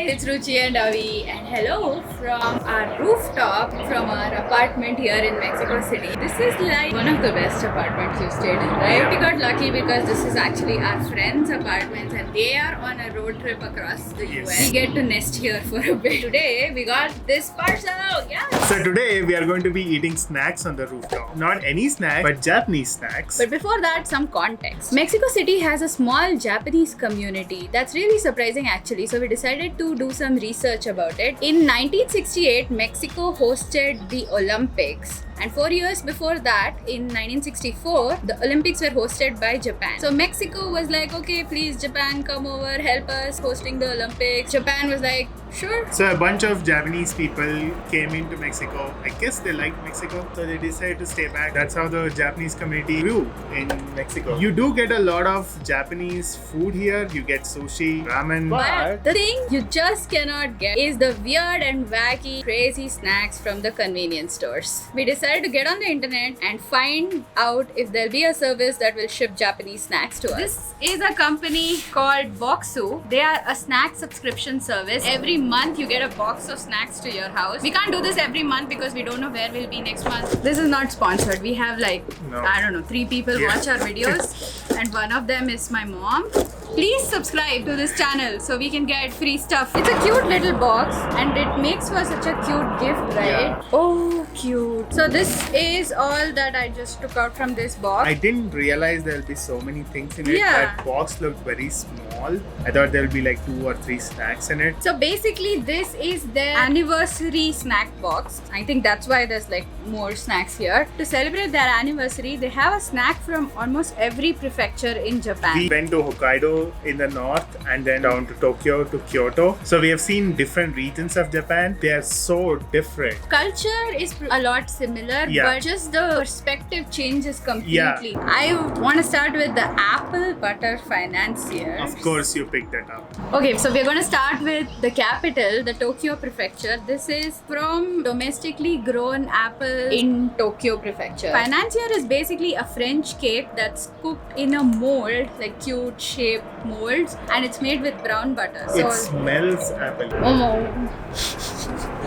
it's Ruchi and Avi, and hello from our rooftop from our apartment here in Mexico City. This is like one of the best apartments you've stayed in, right? We got lucky because this is actually our friends' apartments and they are on a road trip across the US. We get to nest here for a bit. Today we got this parcel, So today we are going to be eating snacks on the rooftop. Not any snack, but Japanese snacks. But before that, some context. Mexico City has a small Japanese community. That's really surprising actually. So we decided to do some research about it. In 1968, Mexico hosted the Olympics. And 4 years before that, in 1964, the Olympics were hosted by Japan. So Mexico was like, okay, please Japan, come over, help us hosting the Olympics. Japan was like, sure. So a bunch of Japanese people came into Mexico. I guess they liked Mexico, so they decided to stay back. That's how the Japanese community grew in Mexico. You do get a lot of Japanese food here. You get sushi, ramen. But the thing you just cannot get is the weird and wacky, crazy snacks from the convenience stores. We decided to get on the internet and find out if there'll be a service that will ship Japanese snacks to us. This is a company called Bokksu. They are a snack subscription service. Every month you get a box of snacks to your house. We can't do this every month because we don't know where we'll be next month. This is not sponsored. We have I don't know, 3 people watch our videos and one of them is my mom. Please subscribe to this channel so we can get free stuff. It's a cute little box and it makes for such a cute gift, right? Yeah. Oh, cute. So this is all that I just took out from this box. I didn't realize there'll be so many things in it. Yeah. That box looked very small. I thought there'll be like 2 or 3 snacks in it. So basically this is their anniversary snack box. I think that's why there's like more snacks here. To celebrate their anniversary, they have a snack from almost every prefecture in Japan. We went to Hokkaido in the north and then down to Tokyo to Kyoto. So we have seen different regions of Japan. They are so different. Culture is a lot similar, but just the perspective changes completely. I want to start with the apple butter financier. Of course you picked that up. Okay, so we're going to start with the capital, the Tokyo prefecture. This is from domestically grown apple in Tokyo prefecture. Financier is basically a French cake that's cooked in a mold, like cute shaped molds, and it's made with brown butter. So It smells apple. oh no.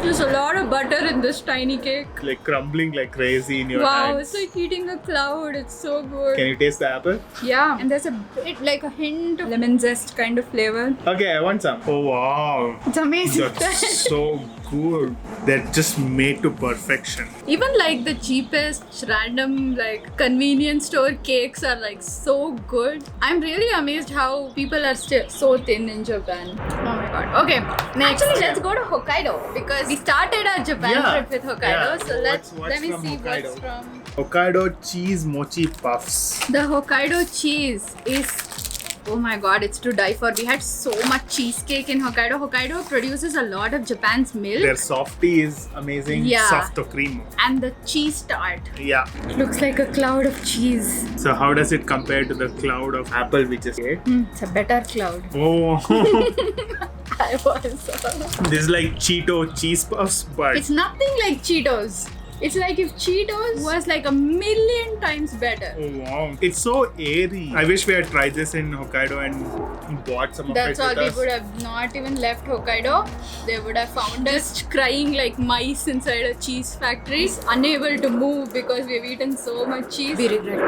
There's a lot of butter in this tiny cake. Like crumbling like crazy in your Wow, hands. it's like eating a cloud. It's so good. Can you taste the apple? Yeah, and there's a bit like a hint of lemon zest kind of flavor. Okay, I want some. Oh wow. It's amazing. That's so good. They're just made to perfection. Even like the cheapest random like convenience store cakes are like so good. I'm really amazed how people are still so thin in Japan. Oh my god. Okay, next. Actually, let's go to Hokkaido because we started our Japan trip with Hokkaido. So What's let me from see Hokkaido? what's from. Hokkaido cheese mochi puffs. The Hokkaido cheese is, oh my god, it's to die for. We had so much cheesecake in Hokkaido. Hokkaido produces a lot of Japan's milk. Their softie is amazing. Yeah. Softo cream. And the cheese tart. Yeah. It looks like a cloud of cheese. So how does it compare to the cloud of apple we just ate? It's a better cloud. Oh. I was. This is like Cheeto cheese puffs, but It's nothing like Cheetos. It's like if Cheetos was like 1,000,000 times better. oh wow. It's so airy. I wish we had tried this in Hokkaido and bought some of That's it all. with We us. would have not even left Hokkaido. They would have found us crying like mice inside a cheese factory, unable to move because we've eaten so much cheese. We regret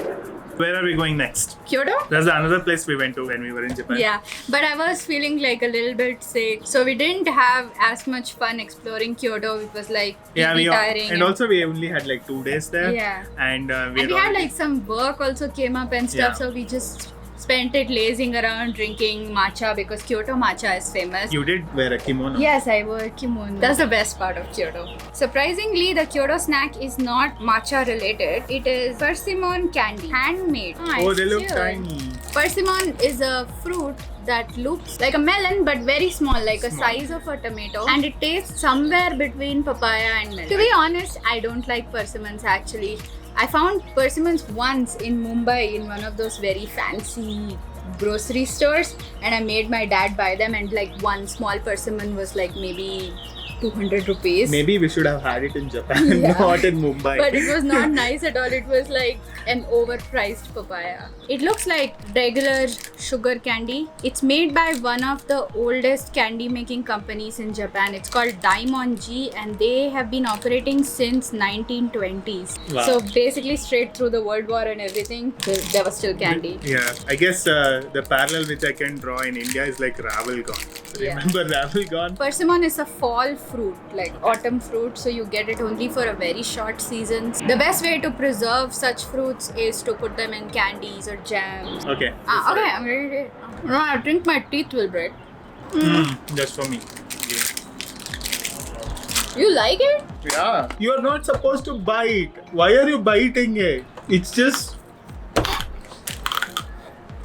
it. Where are we going next? Kyoto? That's another place we went to when we were in Japan. Yeah, but I was feeling like a little bit sick, so we didn't have as much fun exploring Kyoto. It was like really tiring. And also we only had like 2 days there. Yeah. And we had like some work also came up and stuff, Yeah. so we just spent it lazing around drinking matcha because Kyoto matcha is famous. You did wear a kimono. Yes, I wore kimono. That's the best part of Kyoto. Surprisingly, the Kyoto snack is not matcha related. It is persimmon candy, handmade. Oh, they look tiny. Persimmon is a fruit that looks like a melon but very small, like a size of a tomato, and it tastes somewhere between papaya and melon. To be honest, I don't like persimmons actually. I found persimmons once in Mumbai in one of those very fancy grocery stores, and I made my dad buy them, and like one small persimmon was like maybe 200 rupees. Maybe we should have had it in Japan, not in Mumbai. But it was not nice at all. It was like an overpriced papaya. It looks like regular sugar candy. It's made by one of the oldest candy making companies in Japan. It's called Daimonji, and they have been operating since 1920s. Wow. So basically straight through the World War and everything, there was still candy. Yeah, I guess the parallel which I can draw in India is like Ravalgon. Yeah. Remember Ravalgon? Persimmon is a fall fruit, like autumn fruit, so you get it only for a very short season. The best way to preserve such fruits is to put them in candies or jams. Okay. Okay, I'm ready to eat. No, I think my teeth will break. Just for me. You like it? Yeah. You are not supposed to bite. Why are you biting it? It's just...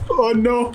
Oh no.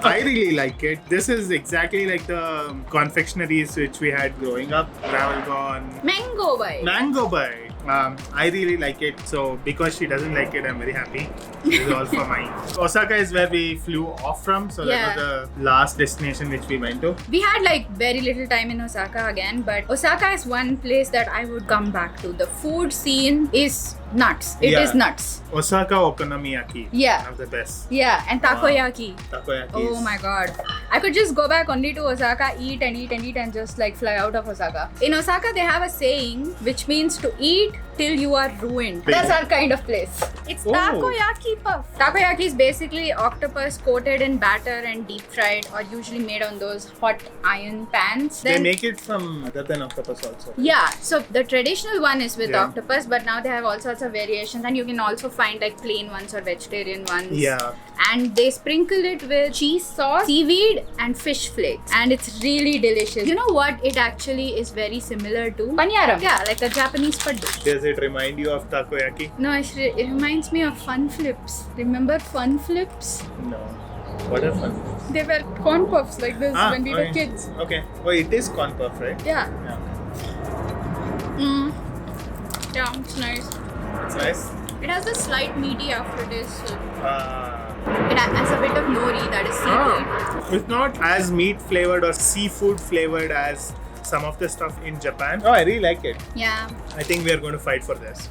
I really like it. This is exactly like the confectionaries which we had growing up. Ravalgon. Mango bite. Mango bite. I really like it. So because she doesn't like it, I'm very happy. This is all for mine. Osaka is where we flew off from. So that was the last destination which we went to. We had like very little time in Osaka again, but Osaka is one place that I would come back to. The food scene is nuts. It is nuts. Osaka okonomiyaki. Yeah. One of the best. Yeah, and takoyaki. Takoyaki. Oh my god. I could just go back only to Osaka, eat and eat and eat and just like fly out of Osaka. In Osaka, they have a saying which means to eat till you are ruined. That's our kind of place. It's takoyaki puff. Takoyaki is basically octopus coated in batter and deep fried, or usually made on those hot iron pans. They make it from other than octopus also. Yeah, so the traditional one is with octopus, but now they have all sorts of variations, and you can also find like plain ones or vegetarian ones. Yeah. And they sprinkle it with cheese sauce, seaweed, and fish flakes, and it's really delicious. You know what? It actually is very similar to panyaram. Yeah, like a Japanese paddu. Does it remind you of takoyaki? No, it reminds me of Fun Flips. Remember Fun Flips? No. What are fun? They were corn puffs like this when we were kids. Okay. Well, it is corn puff, right? Yeah. Yeah. Yeah, it's nice. It's nice. It has a slight meaty aftertaste. It has a bit of nori, that is seaweed. It's not as meat flavored or seafood flavored as some of the stuff in Japan. Oh, I really like it. Yeah. I think we are going to fight for this.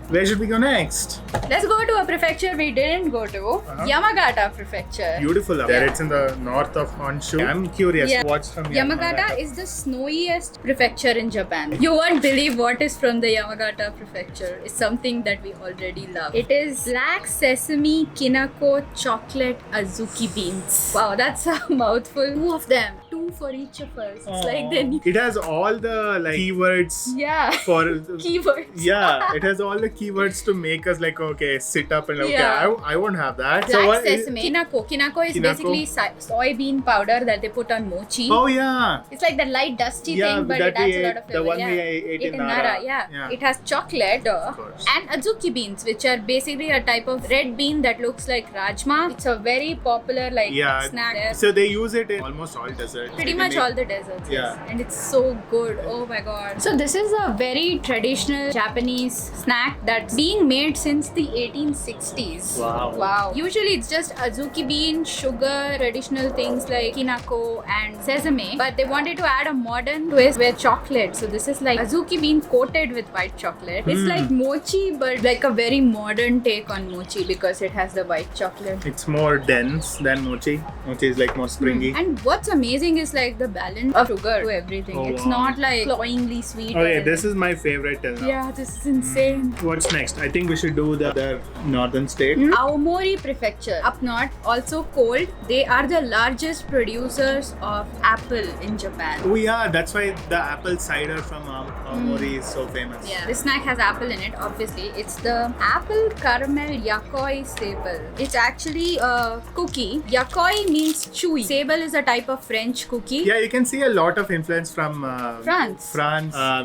Where should we go next? Let's go to a prefecture we didn't go to. Yamagata prefecture. Beautiful up there. It's in the north of Honshu. I'm curious. What's from Yamagata is the snowiest prefecture in Japan. You won't believe what is from the Yamagata prefecture. It's something that we already love. It is black sesame, kinako, chocolate, Azuki beans. Wow, that's a mouthful. Two of them. Two for each of us. It's like then it has all the like keywords. Yeah. For keywords. Yeah, it has all the keywords to make us like, okay, sit up and okay, I won't have that. Black sesame. Kinako. Kinako is basically soybean powder that they put on mochi. Oh yeah. It's like the light dusty thing, but it adds a lot of flavor. The one we ate in Nara. Yeah. It has chocolate and Azuki beans, which are basically a type of red bean that looks like rajma. It's a very popular snack there. So they use it in almost all desserts. Pretty much all the desserts. Yeah. And it's so good. Oh my god. So this is a very traditional Japanese snack that's being made since the 1860s. Wow. Usually it's just Azuki bean, sugar, traditional things like kinako and sesame. But they wanted to add a modern twist with chocolate. So this is like Azuki bean coated with white chocolate. It's like mochi, but like a very modern take on mochi because it has the white chocolate. It's more dense than mochi. Mochi is like more springy. And what's amazing is like the balance of sugar to everything. It's not like cloyingly sweet. Okay, this is my favorite till now. Yeah, this is insane. What's next? I think we should do the other northern state. Aomori prefecture, up north, also cold. They are the largest producers of apple in Japan. Oh yeah, that's why the apple cider from Aomori is so famous. Yeah, this snack has apple in it, obviously. It's the apple caramel yakoi sable. It's actually a cookie. Yakoi means chewy. Sable is a type of French cookie. Yeah, you can see a lot of influence from France.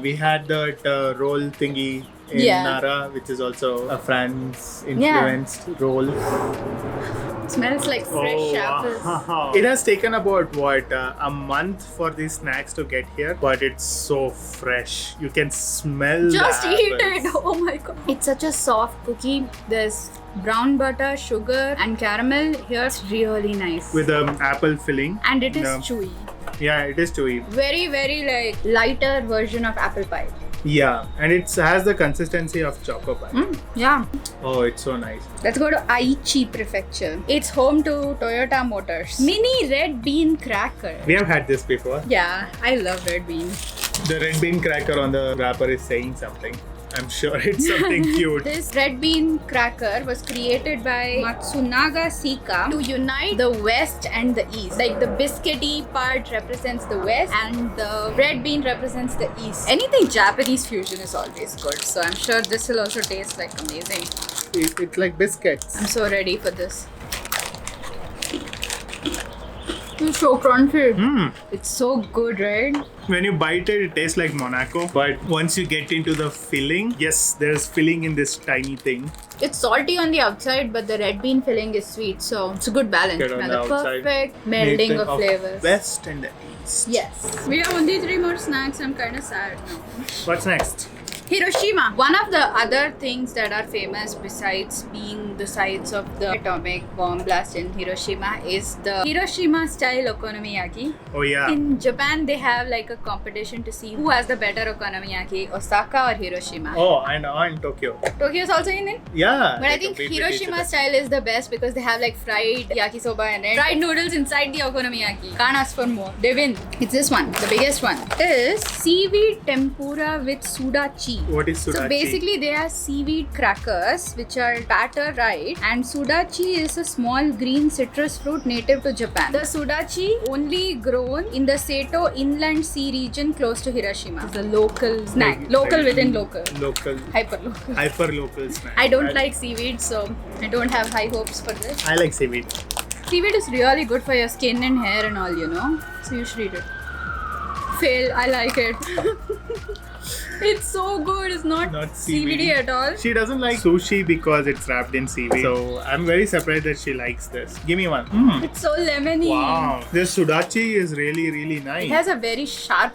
We had that roll thingy in Nara, which is also a France influenced roll. Smells like fresh apples. Wow. It has taken about a month for these snacks to get here, but it's so fresh. You can smell Just the eat apples. it. Oh my god. It's such a soft cookie. There's brown butter, sugar, and caramel. Here it's really nice. With an apple filling. And it is chewy. Yeah, it is chewy. Very, very like lighter version of apple pie. Yeah, and it has the consistency of choco pie. Yeah. Oh, it's so nice. Let's go to Aichi Prefecture. It's home to Toyota Motors. Mini red bean cracker. We have had this before. Yeah, I love red bean. The red bean cracker on the wrapper is saying something. I'm sure it's something cute. This red bean cracker was created by Matsunaga Sika to unite the west and the east. Like the biscuity part represents the west and the red bean represents the east. Anything Japanese fusion is always good. So I'm sure this will also taste like amazing. It's like biscuits. I'm so ready for this. It's so crunchy. It's so good, right? When you bite it, it tastes like Monaco. But once you get into the filling, yes, there's filling in this tiny thing. It's salty on the outside, but the red bean filling is sweet, so it's a good balance. Get on And the the outside, perfect melding of flavors. West and the east. Yes. We have only 3 more snacks. I'm kind of sad now. What's next? Hiroshima. One of the other things that are famous besides being the sites of the atomic bomb blast in Hiroshima is the Hiroshima style okonomiyaki. Oh yeah. In Japan, they have like a competition to see who has the better okonomiyaki, Osaka or Hiroshima. Oh, and Tokyo. Tokyo is also in it. Yeah. But I they think compete with each Hiroshima other. style is the best because they have like fried yakisoba in it. Fried noodles inside the okonomiyaki. Can't ask for more. They win. It's this one, the biggest one. It is seaweed tempura with sudachi. What is sudachi? So basically they are seaweed crackers which are batter fried, and sudachi is a small green citrus fruit native to Japan. The sudachi only grown in the Seto inland sea region close to Hiroshima. It's a local snack. Local within local. Local. Hyper local. Hyper local snack. I don't like seaweed, so I don't have high hopes for this. I like seaweed. Seaweed is really good for your skin and hair and all, you know. So you should eat it. Fail, I like it. It's so good. It's not seaweedy at all. She doesn't like sushi because it's wrapped in seaweed. So I'm very surprised that she likes this. Give me one. It's so lemony. Wow. This sudachi is really, really nice. It has a very sharp.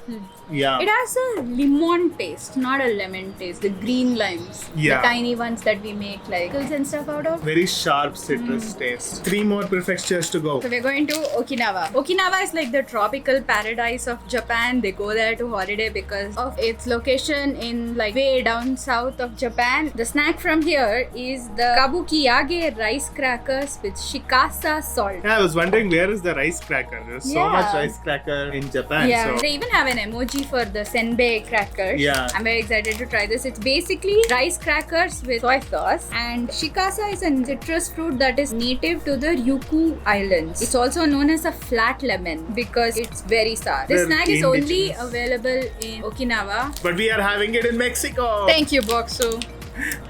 Yeah. It has a lemon taste, not a lemon taste. The green limes. Yeah. The tiny ones that we make like pickles and stuff out of. Very sharp citrus taste. 3 more prefectures to go. So we're going to Okinawa. Okinawa is like the tropical paradise of Japan. They go there to holiday because of its location in like way down south of Japan. The snack from here is the Kabukiage rice crackers with shikasa salt. Yeah, I was wondering where is the rice cracker? There's so much rice cracker in Japan. Yeah, So they even have an emoji for the senbei crackers. Yeah. I'm very excited to try this. It's basically rice crackers with soy sauce, and shikasa is a citrus fruit that is native to the Ryukyu Islands. It's also known as a flat lemon because it's very sour. This They're snack is only indigenous. available in Okinawa. but we are having it in Mexico. Thank you, Bokksu.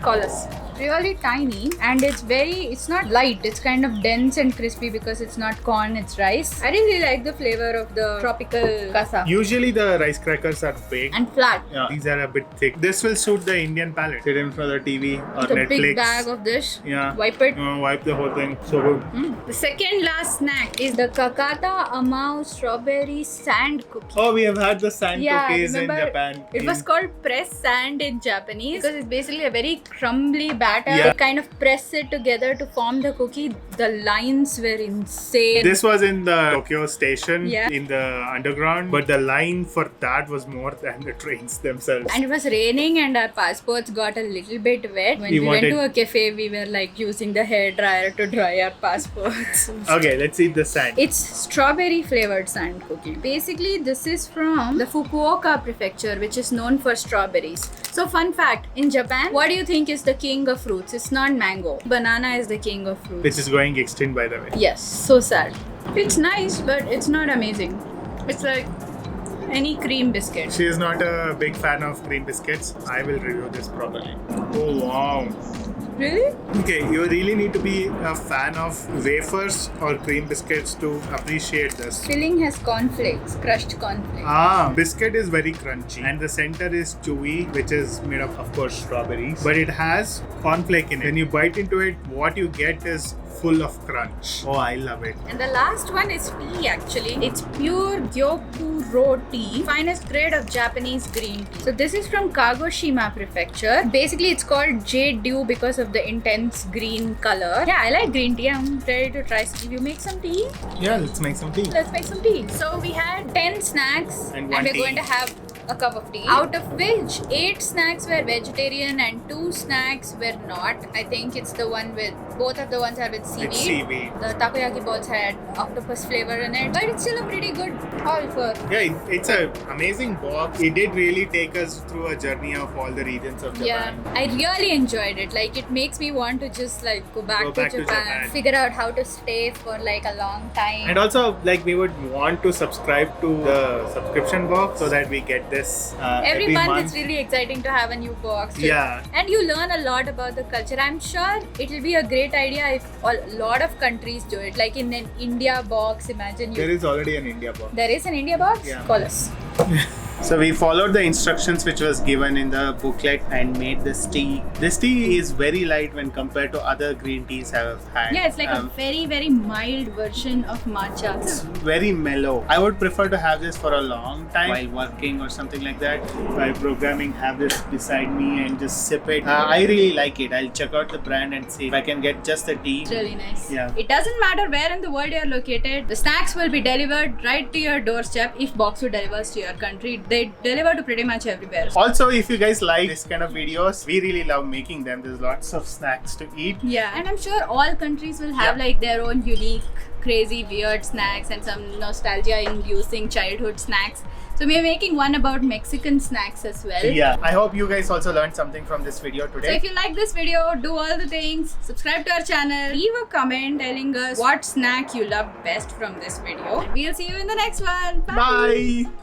Call us. Really tiny, and it's not light, it's kind of dense and crispy because it's not corn, it's rice. I really like the flavor of the tropical kasa. Usually the rice crackers are big. And flat. Yeah, these are a bit thick. This will suit the Indian palate. Sit in front of the TV or The Netflix. big bag of this. Yeah. Wipe it. Wipe the whole thing. So good. The second last snack is the Kakata Amau strawberry sand cookie. Oh, we have had the sand cookies in remember, Japan. It was called pressed sand in Japanese because it's basically a very crumbly batter. Yeah. They kind of press it together to form the cookie. The lines were insane. This was in the Tokyo station Yeah. in the underground, but the line for that was more than the trains themselves. And it was raining and our passports got a little bit wet. When We we went wanted- to a cafe, we were like using the hair dryer to dry our passports. Okay, let's eat the sand. It's strawberry flavored sand cookie. Basically, this is from the Fukuoka prefecture, which is known for strawberries. So, fun fact, in Japan, what do you think is the king of fruits? It's not mango. Banana is the king of fruits. Which is going extinct, by the way. Yes, so sad. It's nice, but it's not amazing. It's like any cream biscuit. She is not a big fan of cream biscuits. I will review this properly. Oh wow. Really? Okay, you really need to be a fan of wafers or cream biscuits to appreciate this. Filling has cornflakes, crushed cornflakes. Biscuit is very crunchy and the center is chewy, which is made of course, strawberries. But it has cornflake in it. When you bite into it, what you get is full of crunch. Oh, I love it. And the last one is tea actually. It's pure Gyokuro tea, finest grade of Japanese green tea. So this is from Kagoshima prefecture. Basically it's called jade dew because of the intense green color. Yeah, I like green tea. I'm ready to try some. Will you make some tea? Yeah, let's make some tea. Let's make some tea. So we had 10 snacks And we're tea. going to have a cup of tea, out of which 8 snacks were vegetarian and 2 snacks were not. I think it's the one with, both of the ones are with seaweed. It's seaweed. The takoyaki balls had octopus flavor in it, but it's still a pretty good haul for. Yeah, it's an amazing box. It did really take us through a journey of all the regions of Japan. Yeah, I really enjoyed it. Like, it makes me want to just like go back to Japan, figure out how to stay for like a long time. And also, like, we would want to subscribe to the subscription box so that we get this every month. It's really exciting to have a new box. Yeah. And you learn a lot about the culture. I'm sure it will be a great idea if a lot of countries do it. Like in an India box, imagine you. There is already an India box. There is an India box? Yeah. Call us. So we followed the instructions which was given in the booklet and made this tea. This tea is very light when compared to other green teas I've had. Yeah, it's like a very, very mild version of matcha. It's very mellow. I would prefer to have this for a long time while working or something like that. While programming, have this beside me and just sip it. I really like it. I'll check out the brand and see if I can get just the tea. It's really nice. Yeah. It doesn't matter where in the world you're located. The snacks will be delivered right to your doorstep if Bokksu delivers to your country. They deliver to pretty much everywhere. Also, if you guys like this kind of videos, we really love making them. There's lots of snacks to eat. Yeah, and I'm sure all countries will have like their own unique, crazy, weird snacks and some nostalgia-inducing childhood snacks. So we're making one about Mexican snacks as well. Yeah, I hope you guys also learned something from this video today. So if you like this video, do all the things, subscribe to our channel, leave a comment telling us what snack you love best from this video. And we'll see you in the next one. Bye! Bye.